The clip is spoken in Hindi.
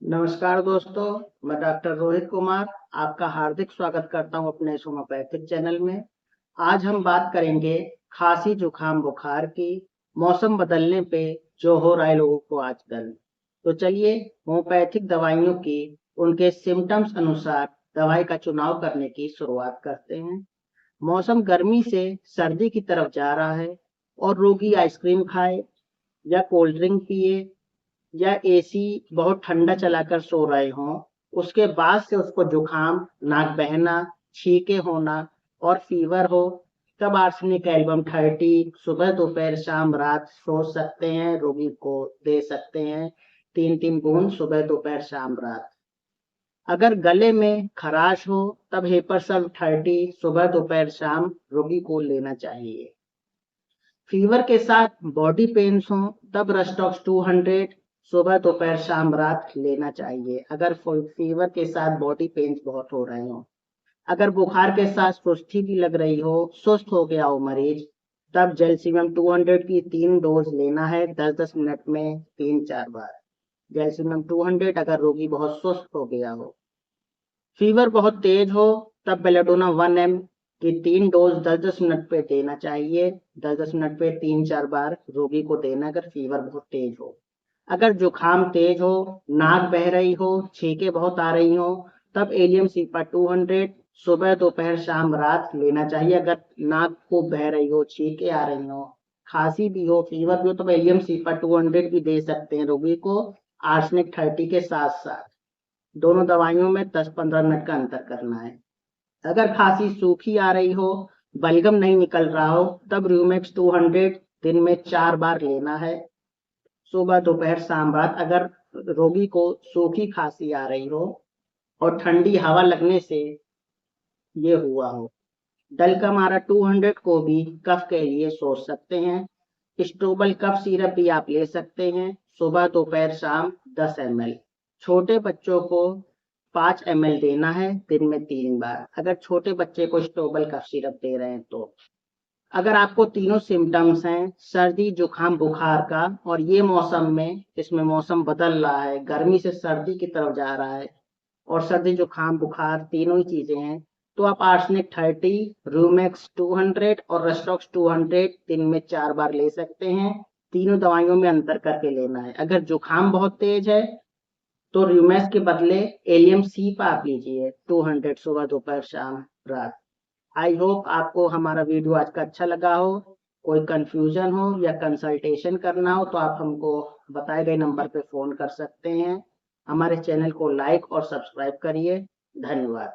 नमस्कार दोस्तों, मैं डॉक्टर रोहित कुमार आपका हार्दिक स्वागत करता हूं अपने इस होम्योपैथिक चैनल में। आज हम बात करेंगे खांसी जुकाम बुखार की। मौसम बदलने पे जो हो रहा है लोगों को आजकल। तो चलिए होम्योपैथिक दवाइयों की उनके सिम्टम्स अनुसार दवाई का चुनाव करने की शुरुआत करते हैं। मौसम गर्मी से सर्दी की तरफ जा रहा है और रोगी आइसक्रीम खाए या कोल्ड ड्रिंक पिए या एसी बहुत ठंडा चलाकर सो रहे हों, उसके बाद से उसको जुकाम, नाक बहना, छींके होना और फीवर हो, तब आर्सेनिक एल्बम 30 सुबह दोपहर शाम रात सोच सकते हैं, रोगी को दे सकते हैं 3-3 बूंद सुबह दोपहर शाम रात। अगर गले में खराश हो तब हेपरसल 30 सुबह दोपहर शाम रोगी को लेना चाहिए। फीवर के साथ बॉडी पेन्स हो तब रस्टॉक्स 200 सुबह दोपहर शाम रात लेना चाहिए। अगर फीवर के साथ बॉडी पेन्स बहुत हो रहे हो, अगर बुखार के साथ सुस्ती भी लग रही हो, सुस्त हो गया हो मरीज, तब जेल्सिमियम 200 की 3 डोज लेना है 10-10 मिनट में 3-4 बार। जेल्सिमियम 200 अगर रोगी बहुत सुस्त हो गया हो। फीवर बहुत तेज हो तब बेलेडोना 1 ml की 3 डोज 10-10 मिनट पे देना चाहिए। 10-10 मिनट पे 3-4 बार रोगी को देना अगर फीवर बहुत तेज हो। अगर जुकाम तेज हो, नाक बह रही हो, छींके बहुत आ रही हो, तब एलियम सीपा 200 सुबह दोपहर शाम रात लेना चाहिए। अगर नाक खूब बह रही हो, छींके आ रही हो, खांसी भी हो, फीवर भी हो, तो एलियम सीपा 200 भी दे सकते हैं रोगी को आर्सेनिक 30 के साथ साथ। दोनों दवाइयों में 10-15 मिनट का अंतर करना है। अगर खांसी सूखी आ रही हो, बलगम नहीं निकल रहा हो, तब रूमेक्स 200 दिन में 4 बार लेना है, सुबह दोपहर शाम रात। अगर रोगी को सूखी खांसी आ रही हो और ठंडी हवा लगने से ये हुआ हो। डलकामारा 200 को भी कफ के लिए सोच सकते हैं। स्टोबल कफ सिरप भी आप ले सकते हैं, सुबह दोपहर शाम 10 ml। छोटे बच्चों को 5 ml देना है दिन में 3 बार, अगर छोटे बच्चे को स्टोबल कफ सिरप दे रहे हैं तो। अगर आपको तीनों सिम्टम्स हैं सर्दी जुकाम बुखार का, और ये मौसम में इसमें मौसम बदल रहा है, गर्मी से सर्दी की तरफ जा रहा है और सर्दी जुकाम बुखार तीनों ही चीजें हैं, तो आप आर्सेनिक 30, रूमेक्स 200 और रस्टॉक्स 200 दिन में 4 बार ले सकते हैं। तीनों दवाइयों में अंतर करके लेना है। अगर जुकाम बहुत तेज है तो रूमेक्स के बदले एलियम सी आप लीजिए 200 सुबह दोपहर शाम रात। आई होप आपको हमारा वीडियो आज का अच्छा लगा हो। कोई कंफ्यूजन हो या कंसल्टेशन करना हो तो आप हमको बताए गए नंबर पे फोन कर सकते हैं। हमारे चैनल को लाइक और सब्सक्राइब करिए। धन्यवाद।